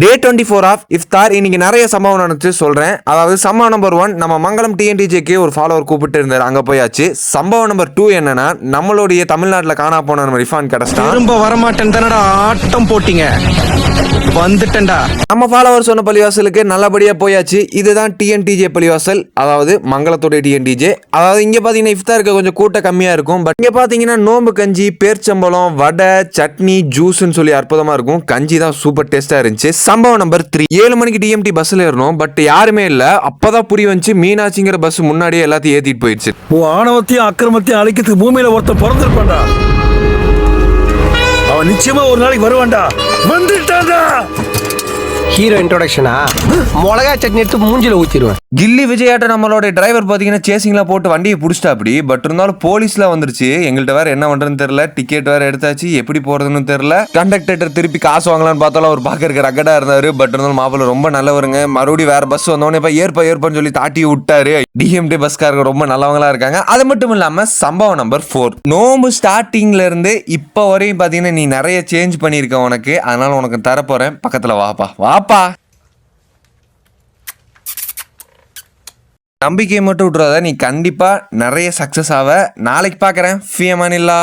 டே 24 of இஃப்தார். இன்னைக்கு நிறைய சம்பவம் நடந்துச்சு சொல்றேன். அதாவது சம்பவம் நம்பர் 1, நம்ம மங்களம் டிஎன்டிஜேக்கு ஒரு ஃபாலோவர் கூப்பிட்டு இருந்தாரு, அங்க போயாச்சு. சம்பவம் நம்பர் 2 என்னன்னா, நம்மளுடைய தமிழ்நாட்டில் காணா போன நம்ம ரிஃபான் கிடைச்சிட்டான். திரும்ப வரமாட்டேன் தானடா ஆட்டம் போட்டீங்க, வந்துட்டேன்டா. நம்ம ஃபாலோவர் சொன்ன பள்ளிவாசலுக்கு நல்லபடியா போயாச்சு. இதுதான் டிஎன்டிஜே பள்ளிவாசல், அதாவது மங்களத்தோட டிஎன்டிஜே. அதாவது இங்க பாத்தீங்கன்னா இஃப்தாருக்கு கொஞ்சம் கூட்டம் கம்மியா இருக்கும். பட் இங்க பாத்தீங்கன்னா நோம்பு கஞ்சி, பேர்ச்சம்பளம், வடை, சட்னி, ஜூஸ்ன்னு சொல்லி அற்புதமா இருக்கும். கஞ்சி தான் சூப்பர் டேஸ்டா இருந்துச்சு. சம்பவம் நம்பர் 3, 7 மணிக்கு டிஎம்டி பஸ்ல ஏறணும். பட் யாருமே இல்ல. அப்பதான் புரிய வந்துச்சு, மீனாட்சிங்கிற பஸ் முன்னாடியே எல்லாத்தையும் ஏத்திட்டு போயிடுச்சு. ஆணவத்தையும் அக்கிரமத்தையும் அழிக்கிறதுக்கு பூமியில ஒருத்தர் பிறந்திருப்பான்டா. அவன் நிச்சயமா ஒரு நாளைக்கு வருவான்டா. வந்துட்டான்டா. ஹீரோ இன்ட்ரோடக்ஷனா? மிளகா சட்னி எடுத்து மூஞ்சில ஊத்திடுவேன். கில்லி விஜயாட்ட நம்மளோட டிரைவர் பாத்தீங்கன்னா சேசிங்லாம் போட்டு வண்டியை புடிச்சிட்டா அப்படி. பட் இருந்தாலும் போலீஸ்ல வந்துருச்சு. எங்கள்கிட்ட வேற என்ன பண்றதுன்னு தெரியல. டிக்கெட் வேற எடுத்தாச்சு, எப்படி போறதுன்னு தெரியல. கண்டக்டர் திருப்பி காசு வாங்கலாம்னு பார்த்தாலும் அவர் பாக்குறதுக்கு ரகடா இருந்தாரு. பட் இருந்தாலும் மாப்பிள்ள ரொம்ப நல்லவருங்க. மறுபடியும் வேற பஸ் வந்தோடனே ஏற்பன்னு சொல்லி தாட்டி விட்டாரு. டிஎம்டி பஸ்காரங்க ரொம்ப நல்லவங்களா இருக்காங்க. அது மட்டும் இல்லாம சம்பவம் நம்பர் 4, நோம்பு ஸ்டார்டிங்ல இருந்து இப்ப வரையும் பாத்தீங்கன்னா நீ நிறைய சேஞ்ச் பண்ணிருக்க உனக்கு. அதனால உனக்கு தரப்போறேன், பக்கத்துல வாப்பா. நம்பிக்கையை மட்டும் விட்டுறாத, நீ கண்டிப்பா நிறைய சக்சஸ் ஆவ. நாளைக்கு பாக்குறேன். ஃபியமானில்லா.